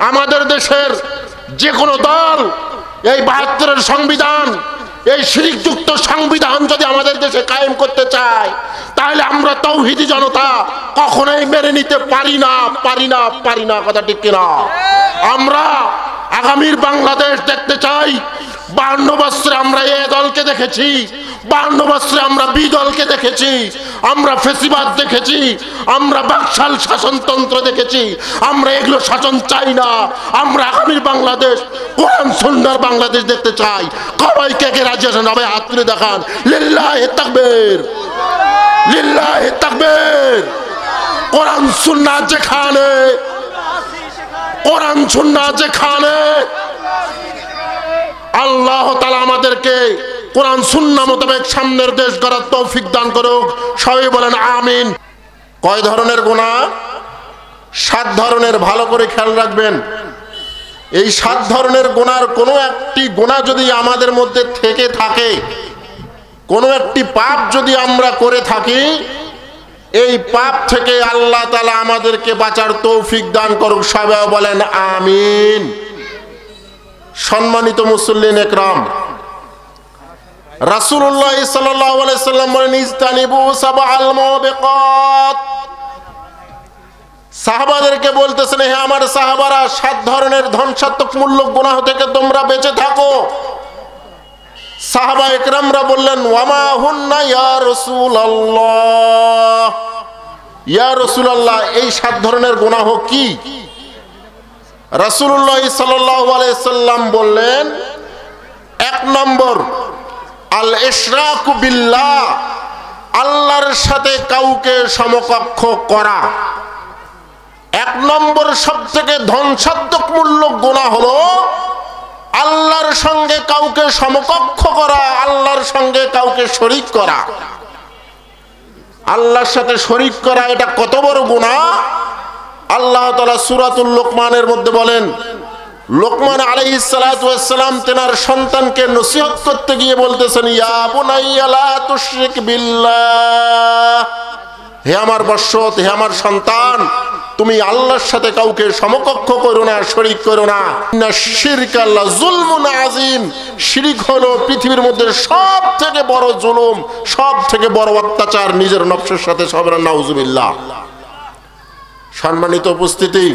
আমাদের দেশের যে কোনো দল এই ৭২-এর সংবিধান, এই শিরকযুক্ত সংবিধান যদি আমাদের দেশে কায়েম করতে চায়, তাহলে আমরা তাওহীদি জনতা কখনোই মেনে নিতে পারি না। কথা ঠিক কিনা? আমরা আগামীর বাংলাদেশ দেখতে চাই। 52 বছরে আমরা এ দলকে দেখেছি, 52 বছরে আমরা বি দলকে দেখেছি, আমরা ফেসিবাদ দেখেছি, আমরা বাকশাল শাসনতন্ত্র দেখেছি। আমরা এগুলো শাসন চাই না। আমরা আগামীর বাংলাদেশ কোরআন সুন্নাহর বাংলাদেশ দেখতে চাই। সবাই কে কে রাজি আছেন? সবাই হাত তুলে দেখান। লিল্লাহি তাকবীর, লিল্লাহি তাকবীর। কোরআন সুন্নাহ যেখানে, কোরআন সুন্নাহ যেখানে, আল্লাহ তাআলা আমাদেরকে কোরআন সুন্নাহ মোতাবেক সামনের দেশ গড়ার তৌফিক দান করুক। সবাই বলেন আমিন। কয় ধরনের গুনাহ? 7 ধরনের। ভালো করে খেয়াল রাখবেন। এই 7 ধরনের গুনার কোনো একটি গুনাহ যদি আমাদের মধ্যে থেকে থাকে, কোনো একটি পাপ যদি আমরা করে থাকি, এই পাপ থেকে আল্লাহ তাআলা আমাদেরকে বাঁচার তৌফিক দান করুক। সবাই বলেন আমিন। সম্মানিত মুসল্লিন একরাম, রাসূলুল্লাহ সাল্লাল্লাহু আলাইহি সাল্লাম বলেন ইজতানিবু সাবআল মুবিকাত। সাহাবাদেরকে বলতেছেন, হে আমার সাহাবারা, 7 ধরনের ধ্বংসাত্মকমূলক গুনাহ থেকে তোমরা বেঁচে থাকো। সাহাবা একরামরা বললেন, ওয়ামা হুন্না ইয়া রাসূলুল্লাহ, ইয়া রাসূলুল্লাহ, এই 7 ধরনের গুনাহ কি? রাসূলুল্লাহ সাল্লাল্লাহু আলাইহি সাল্লাম বললেন, 1 নম্বর আল ইশরাকু বিল্লাহ, আল্লাহর সাথে কাউকে সমকক্ষ করা। 1 নম্বর সবথেকে ধ্বংসাত্মকমূলক গুনাহ হলো আল্লাহর সঙ্গে কাউকে সমকক্ষ করা, আল্লাহর সঙ্গে কাউকে শরীক করা। আল্লাহর সাথে শরীক করা এটা কত বড় গুনাহ! আল্লাহ তাআলা সূরাতুল লোকমানের মধ্যে বলেন, লোকমান আলাইহিস সালাতু ওয়াস সালাম তেনার সন্তানকে নসিহত করতে গিয়ে বলতেছেন, ইয়া বুনাইয়া লা তুশরিক বিল্লাহ, হে আমার বৎসত, হে আমার সন্তান, তুমি আল্লাহর সাথে কাউকে সমকক্ষ করো না, শরীক করো না। ইন্না শিরকা লা যুলমুন আযীম, শিরক হলো পৃথিবীর মধ্যে সবথেকে বড় জুলুম, সবথেকে বড় অত্যাচার নিজের নফসের সাথে। সবরা নাউজুবিল্লাহ। সম্মানিত উপস্থিতি,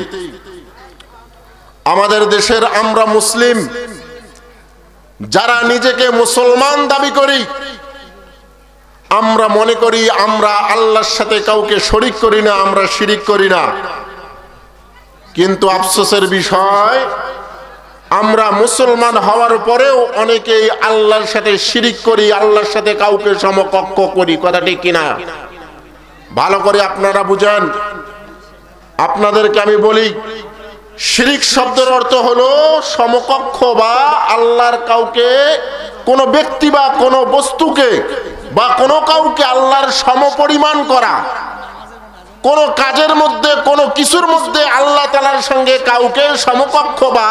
আমাদের দেশের আমরা মুসলিম যারা নিজেকে মুসলমান দাবি করি, আমরা মনে করি আমরা আল্লাহর সাথে কাউকে শরীক করি না, আমরা শিরিক করি না। কিন্তু আফসোসের বিষয়, আমরা মুসলমান হওয়ার পরেও অনেকেই আল্লাহর সাথে শিরিক করি, আল্লাহর সাথে কাউকে সমকক্ষ করি। কথা ঠিক কিনা? ভালো করে আপনারা বুঝেন। আপনাদেরকে আমি বলি, শিরিক শব্দের অর্থ হলো সমকক্ষ বা আল্লাহর কাউকে, কোনো ব্যক্তি বা কোনো বস্তুকে বা কোনো কাউকে আল্লাহর সমপরিমাণ করা। কোন কাজের মধ্যে, কোনো কিছুর মধ্যে আল্লাহ তাআলার সঙ্গে কাউকে সমকক্ষ বা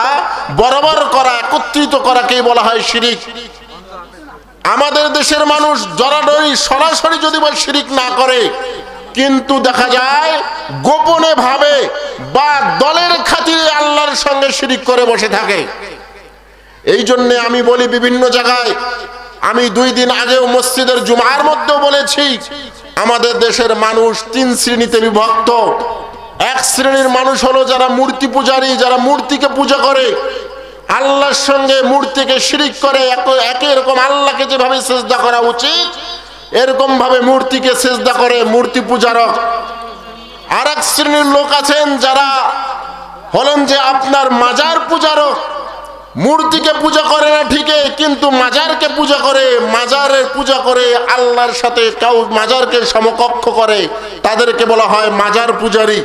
বরাবর করা, একত্রিত করাকেই বলা হয় শিরিক। আমাদের দেশের মানুষ জড়াজড়ি সরাসরি যদি বল শিরিক না করে, কিন্তু দেখা যায় গোপনে ভাবে বা দলের খাতিরে আল্লাহর সঙ্গে শিরিক করে বসে থাকে। এই জন্য আমি বলি বিভিন্ন জায়গায়, আমি 2 দিন আগেও মসজিদের জুমার মধ্যেও বলেছি, আমাদের দেশের মানুষ 3 শ্রেণীতে বিভক্ত। 1 শ্রেণীর মানুষ হলো যারা মূর্তি পূজারী, যারা মূর্তিকে পূজা করে, আল্লাহর সঙ্গে মূর্তিকে শিরিক করে। একই রকম আল্লাহকে যেভাবে সিজদা করা উচিত, এরকম ভাবে মূর্তিকে সিজদা করে, মূর্তি পূজারক। আর 1 শ্রেণীর লোক আছেন যারা হলেন যে আপনার মাজার পূজারক। মূর্তিকে পূজা করে না ঠিকই, কিন্তু মাজারকে পূজা করে, মাজারের পূজা করে, আল্লাহর সাথে কাউ মাজারকে সমকক্ষ করে, তাদেরকে বলা হয় মাজার পূজারী।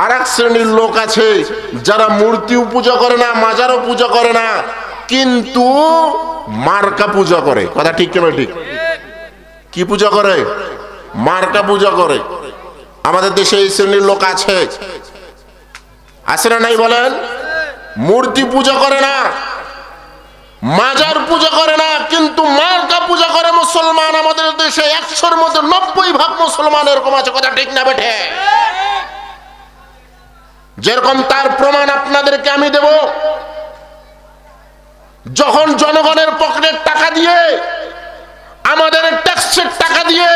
আর 1 শ্রেণীর লোক আছে যারা মূর্তিও পূজা করে না, মাজারও পূজা করে না, কিন্তু মার্কা পূজা করে। কথা ঠিক কিনা? ঠিক। কি পূজা করে? মার্কা পূজা করে। আমাদের দেশে এই শ্রেণীর লোক আছে, আছে না নাই বলেন? মূর্তি পূজা করে না, মাজার পূজা করে না, কিন্তু মার্কা পূজা করে মুসলমান। আমাদের দেশে 100-র মধ্যে 90% মুসলমান এরকম আছে। কথা ঠিক না বেঠে? যেরকম তার প্রমাণ আপনাদেরকে যখন জনগণের পকেটের টাকা দিয়ে, আমাদের ট্যাক্সের টাকা দিয়ে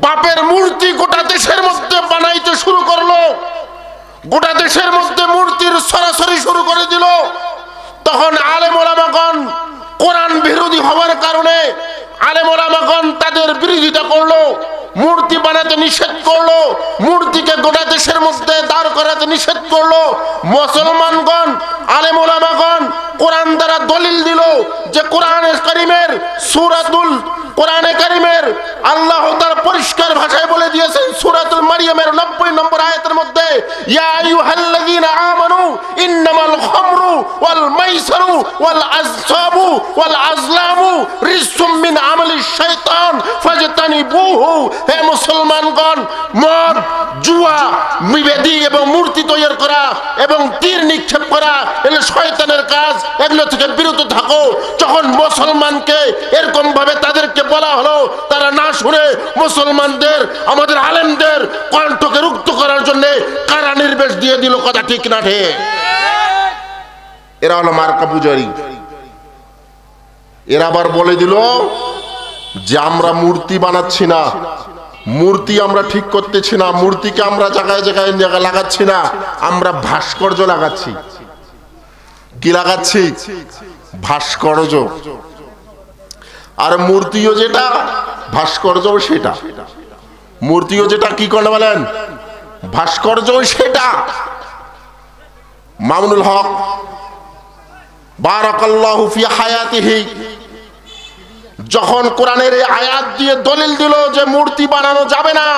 বাপের মূর্তি গোটা দেশের মধ্যে বানাইতে শুরু করলো, গোটা দেশের মধ্যে মূর্তির সরাসরি শুরু করে দিল, তখন আলেম ওলামাগণ কোরআন বিরোধী হওয়ার কারণে আলেম ওলামাগণ তাদের বিরোধিতা করলো, মূর্তি বানাতে নিষেধ করলো, মূর্তিকে গোটা দেশের মধ্যে দাঁড় করাতে নিষেধ করলো। মুসলমানগণ, আলেম ওলামাগণ কোরআন দ্বারা দলিল দিল যে কোরআনে কারীমের সূরাতুল কোরআনে কারীমের আল্লাহ তাআলা পরিষ্কার ভাষায় বলে দিয়েছেন সূরাতুল মারইয়ামের 90 নম্বর আয়াতের মধ্যে, ইয়া আইয়ুহাল্লাযীনা আমানু ইন্নামাল খামরু ওয়াল মাইসিরু ওয়াল আযসাবু ওয়াল আজলামু রিজসুম মিন আমালিশ শাইতান ফাজতানিবুহু। হে মুসলমানগণ, মদ, জুয়া, বেদী এবং মূর্তি তৈরি করা এবং তীর নিক্ষেপ করা এগুলো শয়তানের কাজ, এগুলো থেকে বিরত থাকো। যখন মুসলমানকে এরকম ভাবে তাদেরকে বলা হলো, তারা না শুনে মুসলমানদের, আমাদের আলেমদের কণ্ঠকে রুদ্ধ করার জন্য কারা নির্দেশ দিয়ে দিল। কথা ঠিক না ঠিক? এরা হলো মার্কা পূজারী। এরা আবার বলে দিল যে আমরা মূর্তি বানাচ্ছি না, মূর্তি আমরা ঠিক করতেছি না, মূর্তিকে আমরা জায়গায় জায়গায় লাগাচ্ছি না, আমরা ভাস্কর্য লাগাচ্ছি। কি লাগাচ্ছি? ভাস্কর্য। আর মূর্তিও যেটা, ভাস্কর্যও সেটা। মূর্তিও যেটা, কি করে বলেন? ভাস্কর্যও সেটা। মামুনুল হক বারাকাল্লাহু ফি হায়াতিহি যখন কোরআনের এই আয়াত দিয়ে দলিল দিল যে মূর্তি বানানো যাবে না,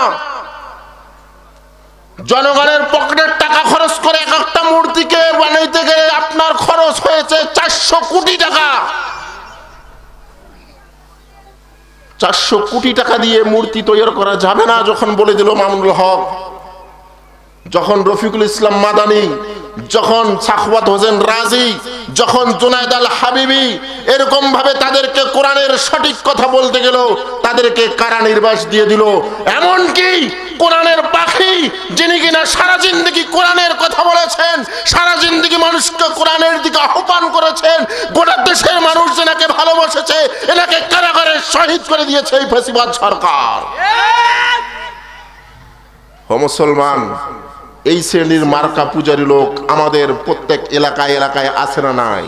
জনগণের পকেটের টাকা খরচ করে এক একটা মূর্তিকে বানাইতে গেলে আপনার খরচ হয়েছে 400 কোটি টাকা। 400 কোটি টাকা দিয়ে মূর্তি তৈরি করা যাবে না যখন বলে দিল মামুনুল হক, যখন রফিকুল ইসলাম মাদানী, যখন সাখাওয়াত হোসেন রাজি, যখন জুনায়েদ আল হাবিবি এরকম ভাবে তাদেরকে কোরআনের সঠিক কথা বলতে গেল, তাদেরকে কারা নির্বাস দিয়ে দিল। এমনকি কোরআনের পাখি যিনি কিনা সারা জিন্দেগি কোরআনের কথা বলেছেন, সারা জিন্দেগি মানুষকে কোরআনের দিকে আহ্বান করেছেন, গোটা দেশের মানুষ যেনাকে ভালোবাসেছে, এনাকে কারাগারে শহীদ করে দিয়েছে এই ফ্যাসিবাদ সরকার। ও মুসলমান, এই শ্রেণীর মার্কা পূজারী লোক আমাদের প্রত্যেক এলাকায় এলাকায় আছে না নাই?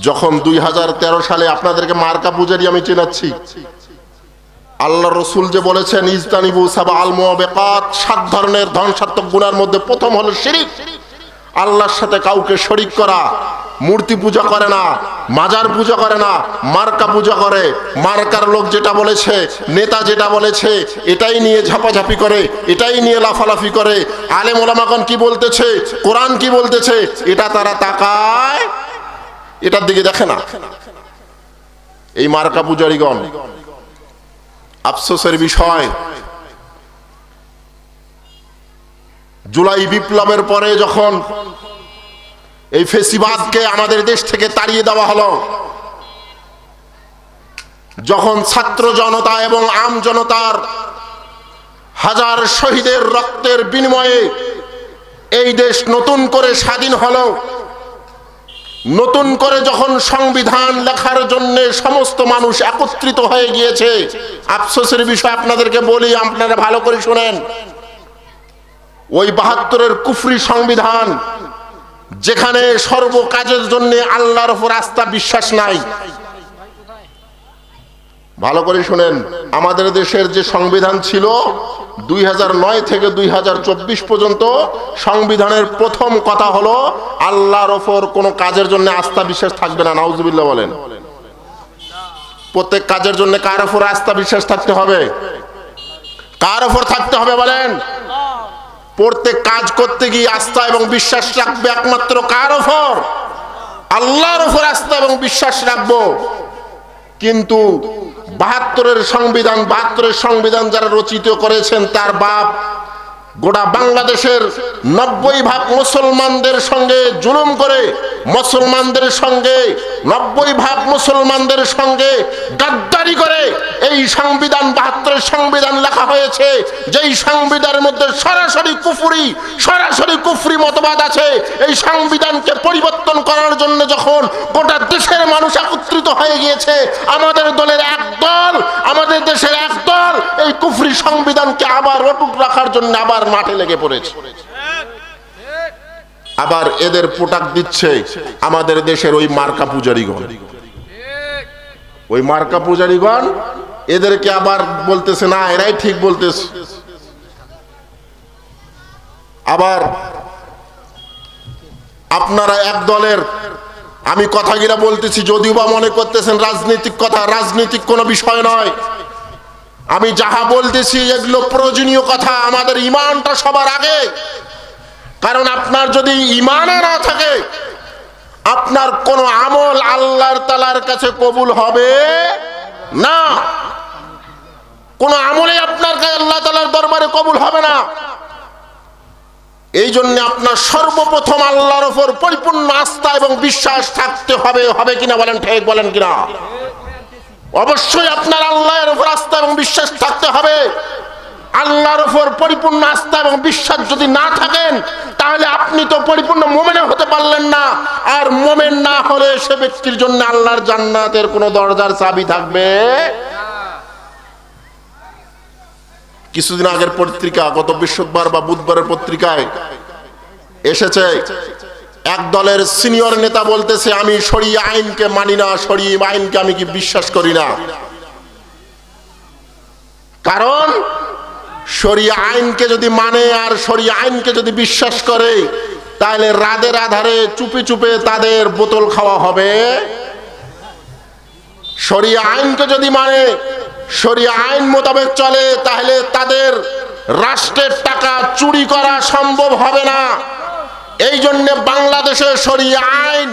যখন 2013 সালে আপনাদেরকে মার্কা পূজারী আমি চেনাচ্ছি, আল্লাহ রসুল যে বলেছেন ইজতানিবু সাবআল মুবিকাত, 7 ধরনের ধ্বংসাত্মক গুনার মধ্যে প্রথম হলো শিরক। আল্লাহর সাথে কাউকে শরীক করা। মূর্তি পূজা করে না, মাজার পূজা করে না, মার্কা পূজা করে। মার্কার লোক যেটা বলেছে, নেতা যেটা বলেছে, এটাই নিয়ে ঝাপাঝাপি করে, এটাই নিয়ে লাফালাফি করে। আলেম ওলামাগণ কি বলতেছে, কোরআন কি বলতেছে, এটা তারা তাকায়, এটার দিকে দেখে না। এই মার্কা পূজারীগণ, আফসোসের বিষয়, জুলাই বিপ্লবের পরে যখন এই ফেসিবাদকে আমাদের দেশ থেকে তাড়িয়ে দেওয়া হলো, যখন ছাত্র জনতা এবং আম জনতার হাজার শহীদের রক্তের বিনিময়ে এই দেশ নতুন করে স্বাধীন হলো, নতুন করে যখন সংবিধান লেখার জন্য সমস্ত মানুষ একত্রিত হয়ে গিয়েছে, আফসোসের বিষয় আপনাদেরকে বলি, আপনারা ভালো করে শুনেন। ওই 72-এর কুফরি সংবিধান, যেখানে সর্বকাজের জন্য আল্লাহর উপর আস্থা বিশ্বাস নাই। ভালো করে শুনেন, আমাদের দেশের যে সংবিধান ছিল 2009 থেকে 2024 পর্যন্ত, সংবিধানের প্রথম কথা হলো আল্লাহর উপর কোনো কাজের জন্য আস্থা বিশ্বাস থাকবে না। নাউজুবিল্লাহ বলেন। প্রত্যেক কাজের জন্য কার উপর আস্থা বিশ্বাস থাকতে হবে? কার উপর থাকতে হবে বলেন? প্রত্যেক কাজ করতে গিয়ে আস্থা এবং বিশ্বাস রাখবে একমাত্র কার উপর? আল্লাহর উপর আস্থা এবং বিশ্বাস রাখবো। কিন্তু 72-এর সংবিধান যারা রচিত করেছেন, তার বাপ গোটা বাংলাদেশের 90% মুসলমানদের সঙ্গে জুলুম করে মুসলমানদের সঙ্গে 90% মুসলমানদের সঙ্গে গাদ্দারি করে এই সংবিধান 72 সংবিধান লেখা হয়েছে, যেই সংবিধানের মধ্যে সরাসরি কুফরি মতবাদ আছে। এই সংবিধানকে পরিবর্তন করার জন্য যখন গোটা দেশের মানুষ একত্রিত হয়ে গিয়েছে, আমাদের দলের এক দল, আমাদের দেশের এক দল এই কুফরি সংবিধানকে আবার অটুট রাখার জন্য আবার মাঠে লেগে পড়েছে। আবার এদের পোটাক দিচ্ছে আমাদের দেশের ওই মার্কা পূজারীগণ, এদেরকে আবার বলতেছে না এরাই ঠিক বলতেছে। আবার আপনারা এক দলের, আমি কথাগুলা বলতেছি যদিও বা মনে করতেছেন রাজনৈতিক কথা, রাজনৈতিক কোনো বিষয় নয়। আমি যাহা বলতেছি এগুলো প্রয়োজনীয় কথা, আমাদের ঈমানটা সবার আগে। কারণ আপনার যদি ঈমানে না থাকে, আপনার কোন আমল আল্লাহর তাআলার কাছে কবুল হবে না। কোন আমলে আপনার কাছে আল্লাহ তাআলার দরবারে কবুল হবে না। এই জন্য আপনার সর্বপ্রথম আল্লাহর উপর পরিপূর্ণ আস্থা এবং বিশ্বাস থাকতে হবে। হবে কিনা বলেন, ঠিক বলেন কিনা? অবশ্যই আপনার আল্লাহর উপর আস্থা এবং বিশ্বাস থাকতে হবে। আল্লাহর উপর পরিপূর্ণ আস্থা এবং বিশ্বাস যদি না থাকেন, তাহলে আপনি তো পরিপূর্ণ মুমিন হতে পারলেন না। আর মুমিন না হলে সে ব্যক্তির জন্য আল্লাহর জান্নাতের কোনো দরজার চাবি থাকবে। কিছুদিন আগের পত্রিকা, গত বৃহস্পতিবার বা বুধবারের পত্রিকায় এসেছে, এক দলের সিনিয়র নেতা বলতেছে আমি শরিয়া আইনকে মানি না, শরিয়া আইনকে আমি কি বিশ্বাস করি না। কারণ শরিয়া আইনকে যদি মানে আর শরিয়া আইনকে যদি বিশ্বাস করে, তাহলে রাতের আধারে চুপে চুপে তাদের বোতল খাওয়া হবে। শরিয়া আইনকে যদি মানে, শরিয়া আইন মোতাবেক চলে, তাহলে তাদের রাষ্ট্রের টাকা চুরি করা সম্ভব হবে না। এই জন্য বাংলাদেশে শরিয়া আইন,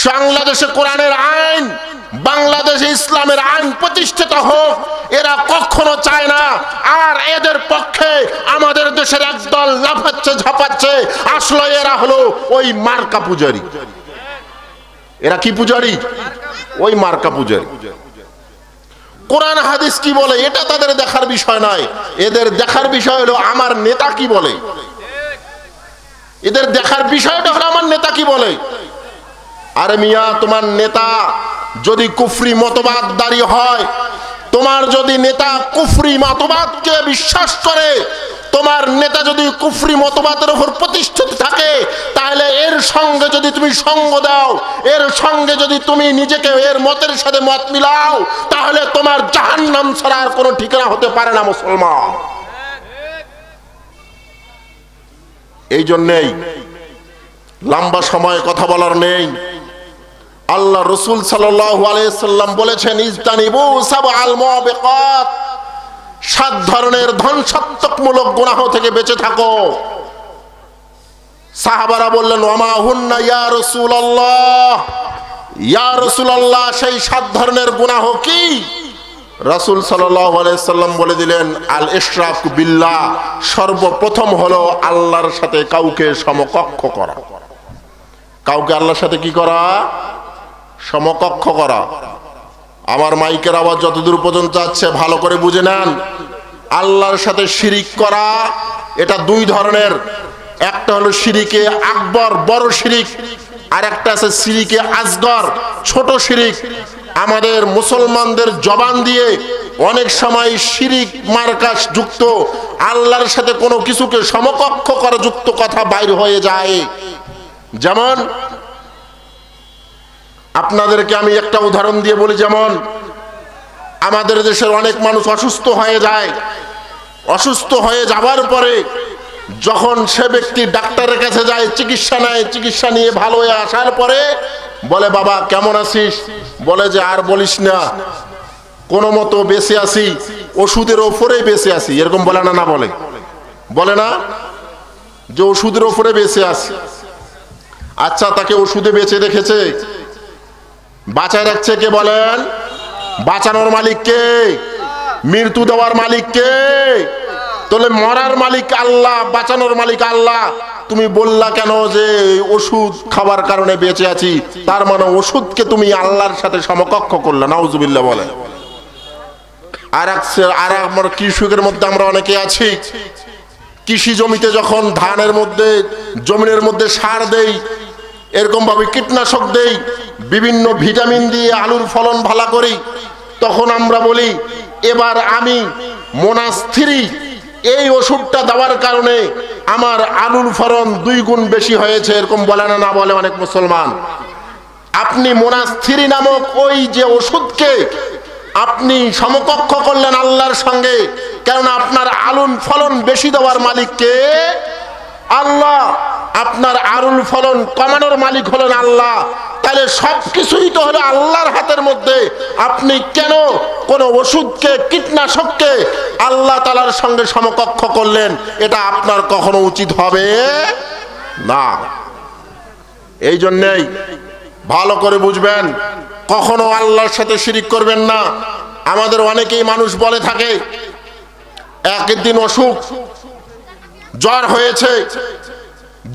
বাংলাদেশে কোরআনের আইন, বাংলাদেশে ইসলামের আইন প্রতিষ্ঠিত হোক, এরা কখনো চায় না। আর এদের পক্ষে আমাদের দেশের একদল লাফাচ্ছে ঝাপাচ্ছে, আসলে এরা হলো ওই মার্কা পূজারী। এরা কি পূজারী? ওই মার্কা পূজারী। কোরআন হাদিস কি বলে এটা তাদের দেখার বিষয় নয়। এদের দেখার বিষয় হলো আমার নেতা কি বলে। এদের দেখার বিষয়টা হলো আমার নেতা কি বলে। আরে মিয়া, তোমার নেতা যদি কুফরি মতবাদদারী হয়, তোমার যদি নেতা কুফরি মতবাদকে বিশ্বাস করে, তোমার নেতা যদি কুফরি মতবাদের উপর প্রতিষ্ঠিত থাকে, তাহলে এর সঙ্গে যদি তুমি সঙ্গ দাও, এর সঙ্গে যদি তুমি নিজেকে এর মতের সাথে মত মিলাও, তাহলে তোমার জাহান্নাম ছাড়া আর কোনো ঠিকানা হতে পারে না মুসলমান। এই জন্যেই লম্বা সময় কথা বলার নেই। আল্লাহ রাসূল সাল্লাল্লাহু আলাইহি সাল্লাম বলেছেন ইজতানিবু সাবআল মুবিকাত, 7 ধরনের ধ্বংসাত্মকমূলক গুনাহ থেকে বেঁচে থাকো। সাহাবারা বললেন ওমা হুন্না ইয়া রাসূলুল্লাহ, ইয়া রাসূলুল্লাহ সেই 7 ধরনের গুনাহ কি? রাসূল সাল্লাল্লাহু আলাইহি সাল্লাম বলে দিলেন আল ইশরাক বিল্লাহ, সর্বপ্রথম হলো আল্লাহর সাথে কাউকে সমকক্ষ করা। কাউকে আল্লাহর সাথে কি করা? সমকক্ষ করা। আমার মাইকের আওয়াজ যতদূর পর্যন্ত যাচ্ছে ভালো করে বুঝে নেন। আল্লাহর সাথে শিরিক করা এটা 2 ধরনের। একটা হলো শিরিকে আকবর, বড় শিরিক, আর একটা আছে শিরিকে আসগর, ছোট শিরিক। আমাদের মুসলমানদের জবান দিয়ে অনেক সময় শিরিক মার্কা যুক্ত, আল্লাহর সাথে কোনো কিছুকে সমকক্ষ করা যুক্ত কথা বাইর হয়ে যায়। যেমন আপনাদেরকে আমি একটা উদাহরণ দিয়ে বলি, যেমন আমাদের দেশের অনেক মানুষ অসুস্থ হয়ে যায়। অসুস্থ হয়ে যাওয়ার পরে যখন সে ব্যক্তি ডাক্তারের কাছে যায়, চিকিৎসা নেয়, চিকিৎসা নিয়ে ভালো হয়ে আসার পরে বলে বাবা কেমন আছিস? বলে যে আর বলিস না, কোনো মতো বেঁচে আছি, ওষুধের ওপরেই বেঁচে আছি। এরকম বলে না? না বলে? বলে না যে ওষুধের ওপরে বেঁচে আছি। আচ্ছা, তাকে ওষুধে বেঁচে রেখেছে, বাঁচায় রাখছে কে বলেন? বাঁচানোর মালিক কে? মৃত্যু দেওয়ার মালিক কে? তাহলে মরার মালিক আল্লাহ, বাঁচানোর মালিক আল্লাহ। তুমি বললা কেন যে ওষুধ খাবার কারণে বেঁচে আছি, তার মানে ওষুধকে তুমি আল্লাহর সাথে সমকক্ষ করলে, নাউজুবিল্লাহ বলে। আর আমার কৃষকের মধ্যে আমরা অনেকে আছি, কৃষি জমিতে যখন ধানের মধ্যে জমিনের মধ্যে সার দেই, এরকম ভাবে কীটনাশক দেই, বিভিন্ন ভিটামিন দিয়ে আলুর ফলন ভালো করি, তখন আমরা বলি এবার আমি মোনাস-3 এই ওষুধটা দেওয়ার কারণে আমার আলুর ফলন 2 গুণ বেশি হয়েছে, এরকম বলে না? না বলে অনেক মুসলমান। আপনি মোনাস-3 নামক ওই যে ওষুধকে আপনি সমকক্ষ করলেন আল্লাহর সঙ্গে, কেননা আপনার আলুর ফলন বেশি দেওয়ার মালিক কে? আল্লাহ। আপনার আলুর ফলন কমানোর মালিক হলেন আল্লাহ। তাহলে সবকিছুই তো হলো আল্লাহর হাতের মধ্যে। আপনি কেন কোন ওষুধকে, কীটনাশককে আল্লাহ তাআলার সঙ্গে সমকক্ষ করলেন? এটা আপনার কখনো উচিত হবে না। এই জন্যই ভালো করে বুঝবেন, কখনো আল্লাহর সাথে শিরিক করবেন না। আমাদের অনেকেই মানুষ বলে থাকে, একদিন অসুখ, জ্বর হয়েছে,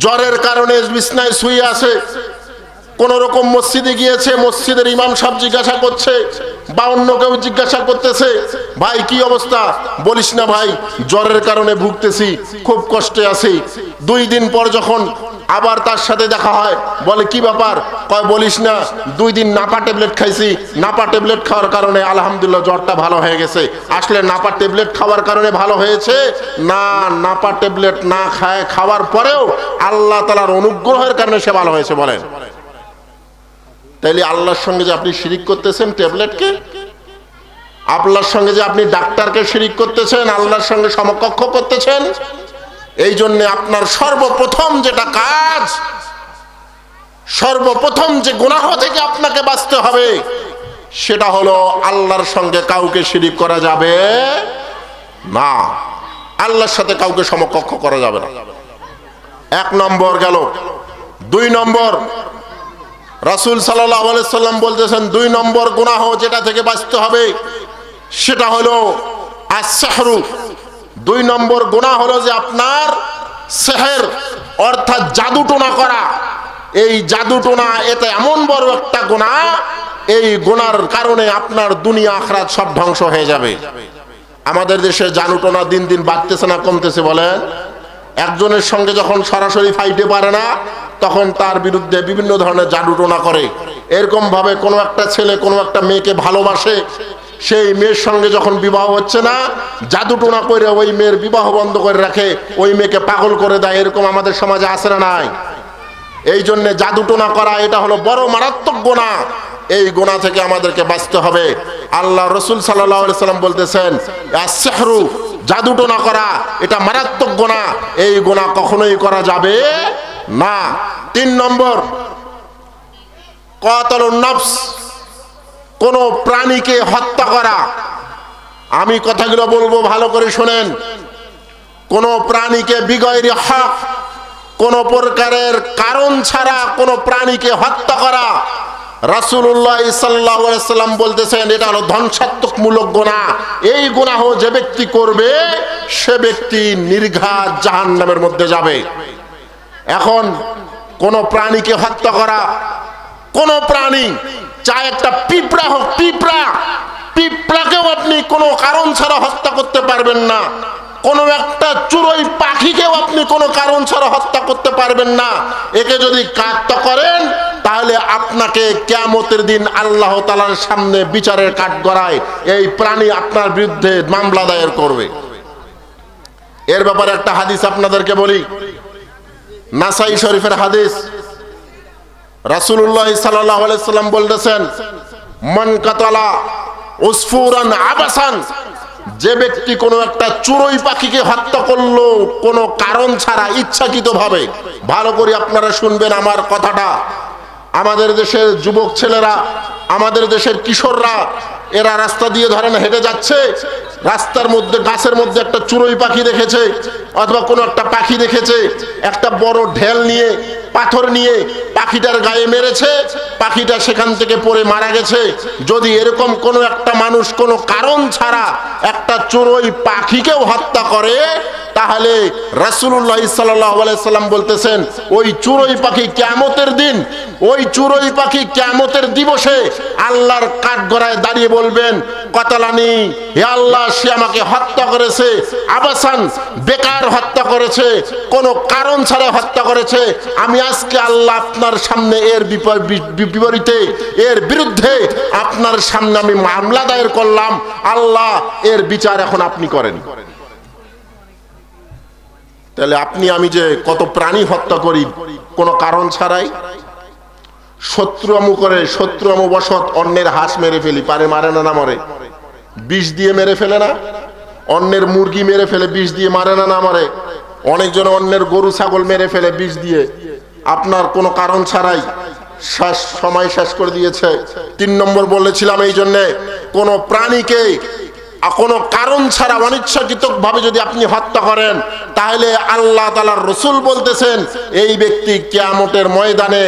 জ্বরের কারণে বিছনায় শুয়ে আছে, কোন রকম মসজিদে গিয়েছে, মসজিদের ইমাম সাহেব জিজ্ঞাসা করছে বা অন্য কেউ জিজ্ঞাসা করতেছে, ভাই কি অবস্থা? বলিস না ভাই, জ্বরের কারণে ভুগতেছি, খুব কষ্টে আছি। 2 দিন পর যখন আবার তার সাথে দেখা হয়, বলে কি ব্যাপার? কয় বলিস না, 2 দিন নাপা ট্যাবলেট খাইছি, নাপা ট্যাবলেট খাওয়ার কারণে আলহামদুলিল্লাহ জ্বরটা ভালো হয়ে গেছে। আসলে নাপা ট্যাবলেট খাওয়ার কারণে ভালো হয়েছে না, নাপা ট্যাবলেট না খাওয়ার পরেও আল্লাহ তাআলার অনুগ্রহের কারণে সে ভালো হয়েছে? বলেন। তাইলে আল্লাহর সঙ্গে যে আপনি শিরিক করতেছেন ট্যাবলেটকে, আল্লাহর সঙ্গে যে আপনি ডাক্তারকে শিরিক করতেছেন, আল্লাহর সঙ্গে সমকক্ষ করতেছেন। এই জন্য আপনার সর্বপ্রথম যেটা কাজ, সর্বপ্রথম যে গুনাহ থেকে আপনাকে বাঁচতে হবে, সেটা হলো আল্লাহর সঙ্গে কাউকে শিরিক করা যাবে না, আল্লাহর সাথে কাউকে সমকক্ষ করা যাবে না। 1 নম্বর গেল। 2 নম্বর, রাসূল সাল্লাল্লাহু আলাইহি সাল্লাম বলতেছেন 2 নম্বর গুনাহ যেটা থেকে বাঁচতে হবে সেটা হলো আস-সিহরু। 2 নম্বর গুনাহ হলো যে আপনার সিহর, অর্থাৎ জাদুটোনা করা। এই জাদুটোনা এটা এমন বড় একটা গুনাহ, এই গুনার কারণে আপনার দুনিয়া আখিরাত সব ধ্বংস হয়ে যাবে। আমাদের দেশে জাদুটোনা দিন দিন বাড়তেছে না কমতেছে? বলেন। একজনের সঙ্গে যখন সরাসরি ফাইটে পারে না, তখন তার বিরুদ্ধে বিভিন্ন ধরনের জাদুটোনা করে। এরকম ভাবে কোনো একটা ছেলে কোনো একটা মেয়েকে ভালোবাসে, সেই মেয়ের সঙ্গে যখন বিবাহ হচ্ছে না, জাদুটোনা করে ওই মেয়ের বিবাহ বন্ধ করে রাখে, ওই মেয়েকে পাগল করে দেয়। এরকম আমাদের সমাজে আছে না নাই? এই জন্য জাদুটোনা করা এটা হলো বড় মারাত্মক গুনাহ। এই গুনাহ থেকে আমাদেরকে বাঁচতে হবে। আল্লাহ রাসূল সাল্লাল্লাহু আলাইহি সাল্লাম বলতেছেন আস-সিহরু, জাদুটোনা করা এটা মারাত্মক গুনাহ, এই গুনাহ কখনোই করা যাবে না। 3 নম্বর, কাতালুন নফস, কোন প্রাণীকে হত্যা করা। আমি কথাগুলো বলবো ভালো করে শুনেন। কোন প্রাণীকে বিগয়রি হক, কোন প্রকারের কারণ ছাড়া কোন প্রাণীকে হত্যা করা, রাসূলুল্লাহ সাল্লাল্লাহু আলাইহি সাল্লাম বলতেছেন এটা হলো ধ্বংসাত্মকমূলক গুনাহ। এই গুনাহ যে ব্যক্তি করবে সে ব্যক্তি নির্ঘাত জাহান্নামের মধ্যে যাবে। এখন কোন প্রাণীকে হত্যা করা, কোন প্রাণী, চাই একটা পিঁপড়া হোক, পিঁপড়াকেও আপনি কোনো কারণ ছাড়া হত্যা করতে পারবেন না। কোনো একটা চড়ুই পাখিকেও আপনি কোনো কারণ ছাড়া হত্যা করতে পারবেন না। একে যদি হত্যা করেন তাহলে আপনাকে কিয়ামতের দিন আল্লাহ তাআলার সামনে বিচারের কাঠগড়ায় এই প্রাণী আপনার বিরুদ্ধে মামলা দায়ের করবে। এর ব্যাপারে একটা হাদিস আপনাদেরকে বলি, নাসাই শরীফের হাদিস। রাসূলুল্লাহ সাল্লাল্লাহু আলাইহি সাল্লাম বলতেছেন মান কাতালা উসফুরান আবাসান, যে ব্যক্তি কোনো একটা চড়ুই পাখিকে হত্যা করলো কোনো কারণ ছাড়া ইচ্ছাকৃতভাবে, ভালো করে আপনারা শুনবেন আমার কথাটা। আমাদের দেশের যুবক ছেলেরা, আমাদের দেশের কিশোররা, এরা রাস্তা দিয়ে ধরেন হেঁটে যাচ্ছে, রাস্তার মধ্যে গাছের মধ্যে একটা চড়ুই পাখি দেখেছে অথবা কোনো একটা পাখি দেখেছে, একটা বড় ঢেল নিয়ে, পাথর নিয়ে পাখিটার গায়ে মেরেছে, পাখিটা সেখান থেকে পড়ে মারা গেছে। যদি এরকম কোনো একটা মানুষ কোনো কারণ ছাড়া একটা চড়ুই পাখিকেও হত্যা করে, তাহলে রাসূলুল্লাহ সাল্লাল্লাহু আলাইহি সাল্লাম বলতেছেন ওই চড়ুই পাখি কিয়ামতের দিন, ওই চড়ুই পাখি কিয়ামতের দিবসে আল্লাহর কাঠগড়ায় দাঁড়িয়ে বলবেন কতালানি, হে আল্লাহ সে আমাকে হত্যা করেছে, আবাসান বেকার হত্যা করেছে, কোনো কারণ ছাড়া হত্যা করেছে। আমি আজকে আল্লাহ আপনার সামনে এর বিপরীতে, এর বিরুদ্ধে আপনার সামনে আমি মামলা দায়ের করলাম, আল্লাহ এর বিচার এখন আপনি করেন। তাহলে আপনি আমি যে কত প্রাণী হত্যা করি কোনো কারণ ছাড়াই, শত্রু আমু করে, শত্রু আমু বশত অন্যের হাঁস মেরে ফেলি, পারে মারে না, না মরে? বিষ দিয়ে মেরে ফেলে না? অন্যের মুরগি মেরে ফেলে বিষ দিয়ে, মারে না, না মারে? অনেকজন অন্যের গরু ছাগল মেরে ফেলে বিষ দিয়ে, আপনার কোনো কারণ ছাড়াই সময় শেষ করে দিয়েছে। 3 নম্বর বলেছিলাম এই জন্যে কোনো প্রাণীকে কোনো কারণ ছাড়া অনিচ্ছাকৃতভাবে যদি আপনি হত্যা করেন, তাহলে আল্লাহ তাআলার রাসূল বলতেছেন এই ব্যক্তি কিয়ামতের ময়দানে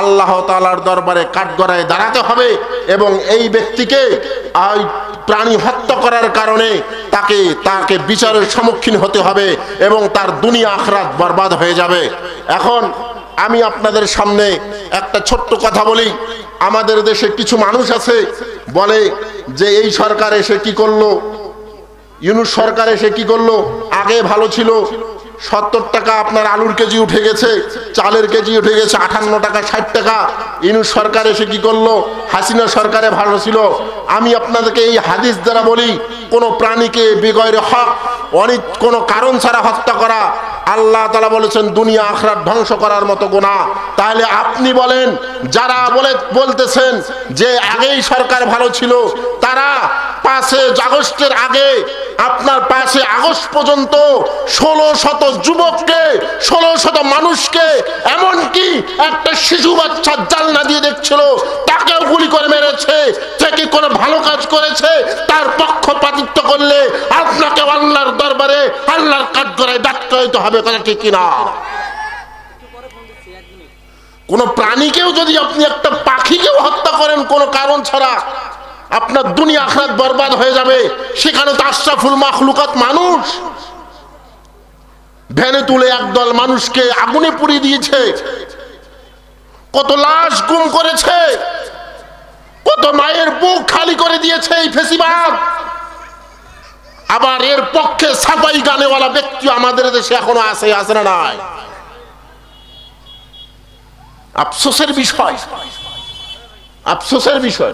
আল্লাহ তাআলার দরবারে কাঠগড়ায় দাঁড়াতে হবে, এবং এই ব্যক্তিকে প্রাণী হত্যা করার কারণে তাকে বিচারের সম্মুখীন হতে হবে, এবং তার দুনিয়া আখিরাত বরবাদ হয়ে যাবে। এখন আমি আপনাদের সামনে একটা ছোট্ট কথা বলি। আমাদের দেশে কিছু মানুষ আছে বলে যে এই সরকার এসে কি করলো, ইউনূস সরকার এসে কি করলো, আগে ভালো ছিল, 70 টাকা আপনার আলুর কেজি উঠে গেছে, চালের কেজি উঠে গেছে 58 টাকা 60 টাকা। ইউনূস সরকার এসে কি করলো, হাসিনা সরকারে ভালো ছিল। আমি আপনাদেরকে এই হাদিস দ্বারা বলি, কোনো প্রাণীকে বেগৈরে হক কোনো কারণ ছাড়া হত্যা করা আল্লাহ তাআলা বলেছেন দুনিয়া আখিরাত ধ্বংস করার মতো গুনাহ। তাহলে আপনি বলেন, যারা বলতেছেন যে আগেই সরকার ভালো ছিল, তারা 5 আগস্টের আগে আপনার 5 আগস্ট পর্যন্ত 1600 যুবককে, 1600 মানুষকে, এমনকি একটা শিশু বাচ্চা জালনা দিয়ে দেখছিল তাকেও গুলি করে মেরেছে। সে কি কোনো ভালো কাজ করেছে? তার পক্ষপাতিত্ব করলে আপনাকে আল্লাহর দরবারে আল্লাহর কাঠগড়ায় দাঁড়াতে হবে, কথা ঠিক কিনা? কোন প্রাণীকেও যদি আপনি, একটা পাখিকেও হত্যা করেন কোনো কারণ ছাড়া, আপনার দুনিয়া আখিরাত বরবাদ হয়ে যাবে। সেখানে তো আশরাফুল মাখলুকাত মানুষ, ভ্যানে তুলে একদল মানুষকে আগুনে পুড়িয়ে দিয়েছে, কত লাশ গুম করেছে, কত মায়ের বুক খালি করে দিয়েছে এই ফেসিবাদ। আবার এর পক্ষে সাফাই গানেওয়ালা ব্যক্তি আমাদের দেশে এখনো আছে না নাই? আফসোসের বিষয়, আফসোসের বিষয়,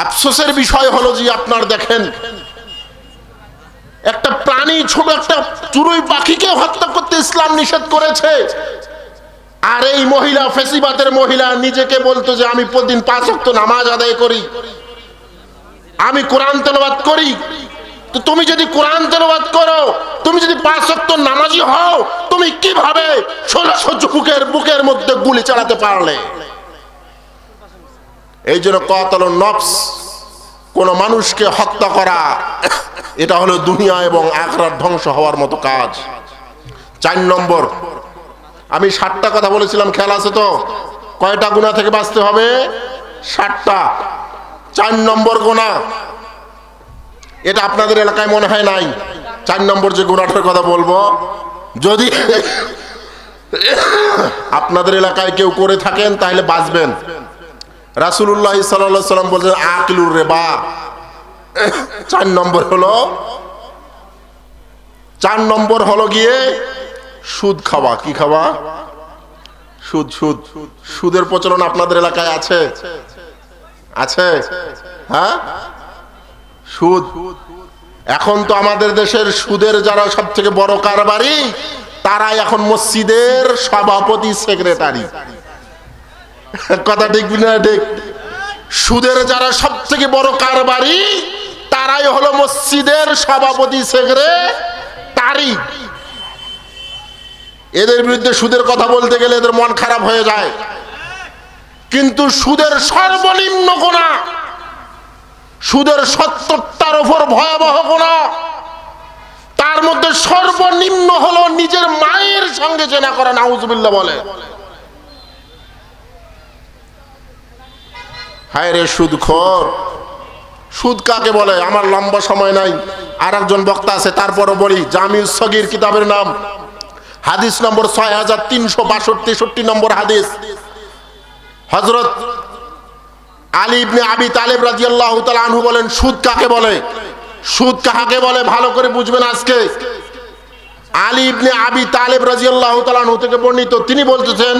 আফসোসের বিষয় হলো যে আপনার দেখেন একটা প্রাণী, ছোট একটা চড়ুই পাখিকে হত্যা করতে ইসলাম নিষেধ করেছে। আর এই মহিলা, ফেসিবাদের মহিলা, নিজেকে বলতো যে আমি প্রতিদিন 5 ওয়াক্ত নামাজ আদায় করি, আমি কোরআন তেলাওয়াত করি। তো তুমি যদি কোরআন তেলাওয়াত করো, তুমি যদি 5 ওয়াক্ত নামাজি হও, তুমি কিভাবে 1600 যুবকের বুকের মধ্যে গুলি চালাতে পারলে? এই জন্য কতলুন নফস, কোন মানুষকে হত্যা করা, এটা হলো দুনিয়া এবং আখিরাত ধ্বংস হওয়ার মতো কাজ। 4 নম্বর, আমি 60টা কথা বলেছিলাম, খেয়াল আছে তো? কয়টা গুনাহ থেকে বাঁচতে হবে? 60টা। 4 নম্বর গুনাহ, এটা আপনাদের এলাকায় মনে হয় নাই। 4 নম্বর যে গুনাহটার কথা বলবো, যদি আপনাদের এলাকায় কেউ করে থাকেন তাহলে বাঁচবেন। রাসূলুল্লাহ সাল্লাল্লাহু আলাইহি ওয়াসাল্লাম বলেছেন আকিলুর রিবা। 4 নম্বর হলো, 4 নম্বর হলো গিয়ে সুদ খাওয়া। কি খাওয়া? সুদ। সুদ, সুদের প্রচলন আপনাদের এলাকায় আছে? আছে? হ্যাঁ, সুদ। এখন তো আমাদের দেশের সুদের যারা সব থেকে বড় কারবারি, তারাই এখন মসজিদের সভাপতি, সেক্রেটারি। কথা ঠিক না? ঠিক। সুদের যারা সব থেকে বড় কারবারি, তারাই হলো মসজিদের সভাপতি, সেক্রেটারি। এদের বিরুদ্ধে সুদের কথা বলতে গেলে এদের মন খারাপ হয়ে যায়। কিন্তু সুদের সর্বনিম্ন গুনাহ, সুদের 70টার উপর ভয়াবহ গুনাহ, তার মধ্যে সর্বনিম্ন হলো নিজের মায়ের সঙ্গে জেনা করা। নাউজুবিল্লাহ বলে। হায় রে সুদখোর, সুদ কাকে বলে? আমার লম্বা সময় নাই, আর একজন বক্তা আছে, তারপরও বলি। জামিউস সগীর কিতাবের নাম, হাদিস নম্বর 6362 নম্বর হাদিস। হযরত আলী ইবনে আবি তালেব রাদিয়াল্লাহু তাআলা আনহু বলেন, সুদ কাকে বলে? সুদ কাকে বলে ভালো করে বুঝবেন আজকে। আলী ইবনে আবি তালেব রাদিয়াল্লাহু তাআলা আনহু থেকে বর্ণিত, তিনি বলতেছেন,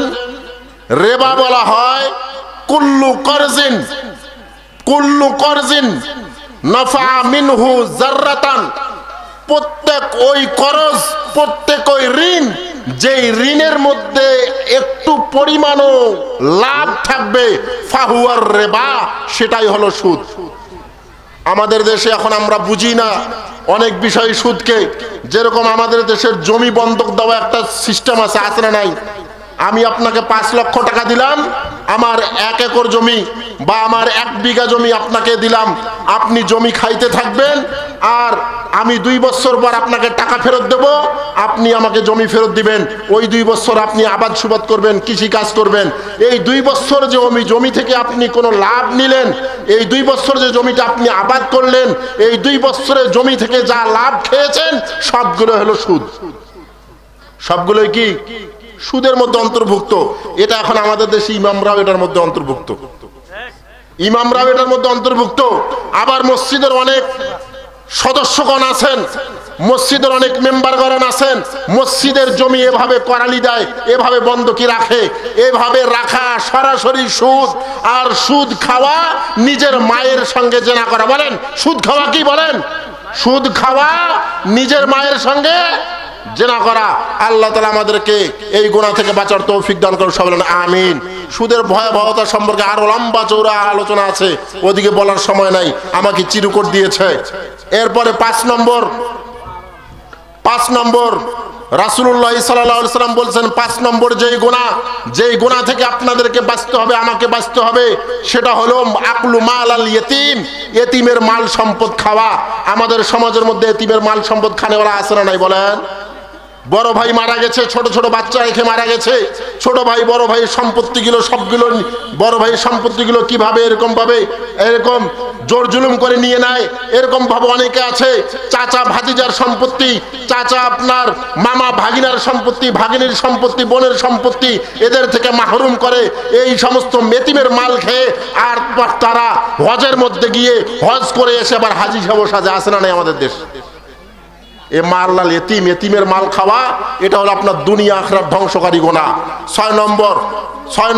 রিবা বলা হয় কুল্লু করজিন নাফা মিনহু যাররাতান, প্রত্যেক ওই করজ, প্রত্যেক ওই ঋণ, যেই ঋণের মধ্যে একটু পরিমাণও লাভ থাকবে, ফাহুয়ার রিবা, সেটাই হলো সুদ। আমাদের দেশে এখন আমরা বুঝি না অনেক বিষয় সুদকে। যেরকম আমাদের দেশের জমি বন্ধক দেওয়া একটা সিস্টেম আছে, আছে না নাই? আমি আপনাকে 5 লক্ষ টাকা দিলাম, আমার 1 একর জমি বা আমার 1 বিঘা জমি আপনাকে দিলাম, আপনি জমি খাইতে থাকবেন, আর আমি 2 বছর পর আপনাকে টাকা ফেরত দেব, আপনি আমাকে জমি ফেরত দিবেন। ওই 2 বছর আপনি আবাদ সুবাদ করবেন, কৃষি কাজ করবেন। এই 2 বছর যে জমি থেকে আপনি কোনো লাভ নিলেন, এই 2 বছর যে জমিটা আপনি আবাদ করলেন, এই 2 বছরের জমি থেকে যা লাভ খেয়েছেন, সবগুলো হলো সুদ। সবগুলোই কি সুদের মধ্যে অন্তর্ভুক্ত। এটা এখন আমাদের দেশে ইমামরাও এটার মধ্যে অন্তর্ভুক্ত, ইমামরাও এটার মধ্যে অন্তর্ভুক্ত। আবার মসজিদের অনেক সদস্যগণ আছেন, মসজিদের অনেক মেম্বারগণ আছেন, মসজিদের জমি এভাবে করালি দেয়, এভাবে বন্ধকি রাখে। এভাবে রাখা সরাসরি সুদ। আর সুদ খাওয়া নিজের মায়ের সঙ্গে জেনা করা। বলেন সুদ খাওয়া কি? বলেন সুদ খাওয়া নিজের মায়ের সঙ্গে জেনা করা। আল্লাহ তাআলা আমাদেরকে এই গুনাহ থেকে বাঁচার তৌফিক দান করুন, সবাই বলেন আমিন। সুদের ভয়াবহতা সম্পর্কে আরো লম্বা চৌড়া আলোচনা আছে, ওদিকে বলার সময় নাই, আমাকে চিরকুট দিয়েছে। এরপরে 5 নম্বর রাসূলুল্লাহ সাল্লাল্লাহু আলাইহি সাল্লাম বলছেন, 5 নম্বর যেই গুনাহ থেকে আপনাদেরকে বাঁচতে হবে, আমাকে বাঁচতে হবে, সেটা হলো আকলু মাল আল ইয়তিম, এতিমের মাল সম্পদ খাওয়া। আমাদের সমাজের মধ্যে এতিমের মাল সম্পদ খানেওয়ালা আছে না নাই? বলেন। বড় ভাই মারা গেছে, ছোট ছোট বাচ্চা রেখে মারা গেছে, ছোট ভাই বড় ভাইয়ের সম্পত্তিগুলো সবগুলো, বড় ভাইয়ের সম্পত্তিগুলো কিভাবে এরকম জোর জুলুম করে নিয়ে নেয়, এরকম ভাবে অনেকে আছে। চাচা ভাতিজার সম্পত্তি, চাচা আপনার মামা ভাগিনার সম্পত্তি, ভাগিনীর সম্পত্তি, বোনের সম্পত্তি, এদের থেকে মাহরুম করে এই সমস্ত এতিমের মাল খেয়ে, আর তারা হজের মধ্যে গিয়ে হজ করে এসে আবার হাজি সাহেব সাজে। আসে না নাই আমাদের দেশ? এ মারলাল এতিমের মাল খাওয়া, এটা হলো আপনার দুনিয়া আখিরাত ধ্বংসকারী গুনাহ। 6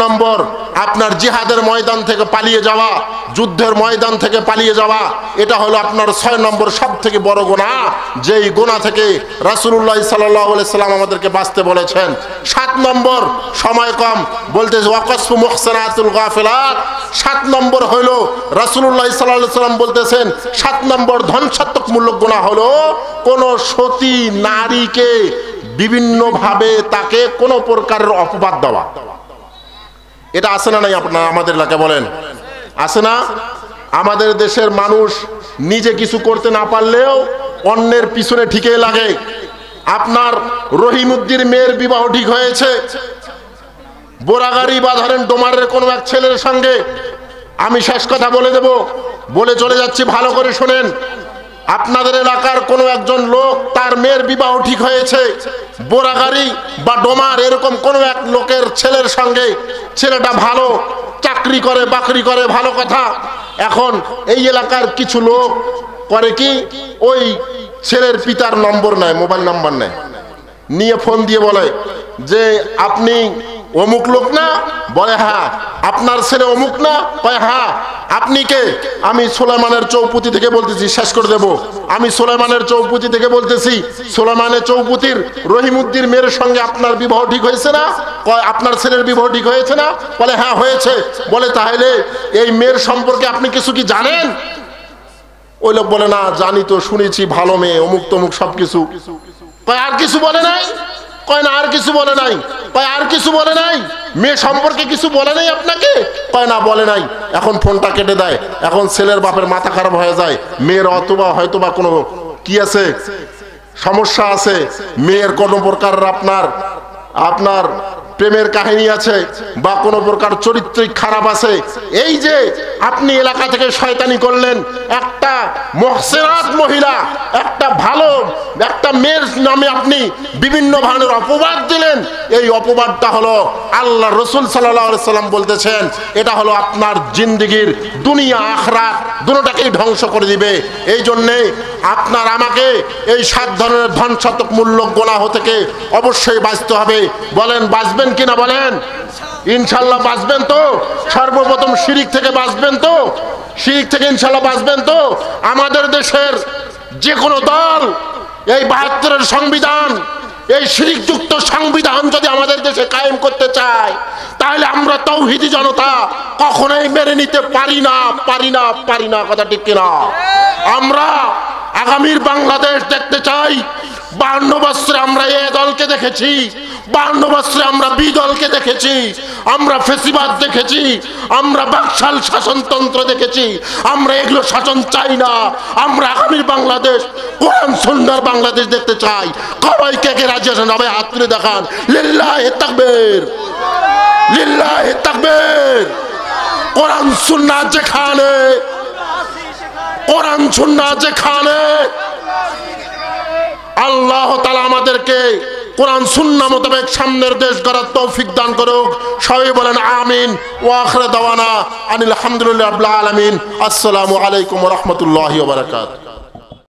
নম্বর আপনার জিহাদের ময়দান থেকে পালিয়ে যাওয়া, যুদ্ধের ময়দান থেকে পালিয়ে যাওয়া, এটা হলো আপনার 6 নম্বর সব থেকে বড় গুনাহ, যেই গুনাহ থেকে রাসূলুল্লাহ সাল্লাল্লাহু আলাইহি সাল্লাম আমাদেরকে বাঁচতে বলেছেন। 7 নম্বর, সময় কম, বলতেছে ওয়াকসফু মুহসানাতুল গাফিলাত। 7 নম্বর হলো রাসূলুল্লাহ সাল্লাল্লাহু আলাইহি সাল্লাম বলতেছেন, 7 নম্বর ধ্বংসাত্মকমূলক গুনাহ হলো কোন সতী নারীকে বিভিন্ন ভাবে তাকে কোন প্রকারের অপবাদ দেওয়া। এটা আছে না নাই আপনার আমাদের এলাকায়? বলেন আছে না? আমাদের দেশের মানুষ নিজে কিছু করতে না পারলেও অন্যের পিছনে ঠিকই লাগে। আপনার রহিমউদ্দিন মেয়ের বিবাহ ঠিক হয়েছে, বোরাগাড়ি বা ধরেন ডোমারের কোনো এক ছেলের সঙ্গে। আমি শেষ কথা বলে দেব, বলে চলে যাচ্ছি, ভালো করে শোনেন। আপনাদের এলাকার কোনো একজন লোক, তার মেয়ের বিবাহ ঠিক হয়েছে বোরাগাড়ি বা ডোমার এরকম কোনো এক লোকের ছেলের সঙ্গে। ছেলেটা ভালো, চাকরি করে, বাকরি করে, ভালো কথা। এখন এই এলাকার কিছু লোক করে কি, ওই ছেলের পিতার নম্বর নেয়, মোবাইল নাম্বার নেয়, নিয়ে ফোন দিয়ে বলে যে আপনি অমুক লোক না? বলে হ্যাঁ। আপনার ছেলে অমুক না? কয় হ্যাঁ। আপনি কে? আমি সুলাইমানের চৌপুতি থেকে বলতেছি, শেষ করে দেব। আমি সুলাইমানের চৌপুতি থেকে বলতেছি, সুলাইমানের চৌপুতির রহিমউদ্দিন মেয়ের সঙ্গে আপনার বিবাহ ঠিক হয়েছে না? কয় আপনার ছেলের বিবাহ ঠিক হয়েছে না? বলে হ্যাঁ হয়েছে। বলে তাহলে এই মেয়ের সম্পর্কে আপনি কিছু কি জানেন? ওই লোক বলে না জানি তো, শুনেছি ভালো মেয়ে, অমুক তমুক সবকিছু। কয় আর কিছু বলে নাই? কয় না আর কিছু বলে নাই। কয় আর কিছু বলে নাই? মেয়ে সম্পর্কে কিছু বলে নাই আপনাকে? কয় না বলে নাই। এখন ফোনটা কেটে দেয়। এখন ছেলের বাপের মাথা খারাপ হয়ে যায়, মেয়ের অথবা হয়তোবা কোনো কি আছে, সমস্যা আছে, মেয়ের কোনো প্রকার আপনার প্রেমের কাহিনী আছে বা কোনো প্রকার চরিত্রিক খারাপ আছে, এই যে আপনি এলাকা থেকে শয়তানি করলেন, একটা মুহসিনাত মহিলা, একটা ভালো একটা মেয়ের নামে আপনি বিভিন্ন ধরনের অপবাদ দিলেন, এই অপবাদটা হলো আল্লাহ রসুল সাল্লাল্লাহু আলাইহি সাল্লাম বলতেছেন এটা হলো আপনার জিন্দেগির দুনিয়া আখিরাত দুটোটাকেই ধ্বংস করে দিবে। এই জন্যে আপনার আমাকে এই 7 ধরনের ধন শতক মূল্য গুনাহ থেকে অবশ্যই বাঁচতে হবে। বলেন বাঁচবেন কিনা? বলেন ইনশাল্লাহ বাঁচবেন তো? সর্বপ্রথম শিরিক থেকে বাঁচবেন তো? শিরিক থেকে ইনশাল্লাহ বাঁচবেন তো? আমাদের দেশের যে কোনো দল এই 72-এর সংবিধান, এই শিরিকযুক্ত সংবিধান যদি আমাদের দেশে কায়েম করতে চায়, তাহলে আমরা তাওহীদি জনতা কখনোই মেনে নিতে পারি না, পারি না, পারি না। কথা ঠিক কিনা? আমরা আগামীর বাংলাদেশ দেখতে চাই। 52 বছরে আমরা এ দলকে দেখেছি, 52 বছরে আমরা বি দলকে দেখেছি, আমরা ফেসিবাদ দেখেছি, আমরা বাকশাল শাসনতন্ত্র দেখেছি। আমরা এগুলো শাসন চাই না। আমরা আগামীর বাংলাদেশ কোরআন সুন্নাহর বাংলাদেশ দেখতে চাই। সবাই কে কে রাজি আছেন? সবাই হাত তুলে দেখান। লিল্লাহি তাকবীর, লিল্লাহি তাকবীর। কোরআন সুন্নাহ যেখানে, কোরআন সুন্নাহ যেখানে, আল্লাহ তাআলা আমাদেরকে কোরআন সুন্নাহ মোতাবেক সামনের দেশ গড়ার তৌফিক দান করুক। সবাই বলেন আমিন। ওয়া আখিরু দাওয়ানা আনিল হামদুলিল্লাহি রাব্বিল আলামিন। আসসালামু আলাইকুম ওয়া রাহমাতুল্লাহি ওয়া বারাকাতুহু।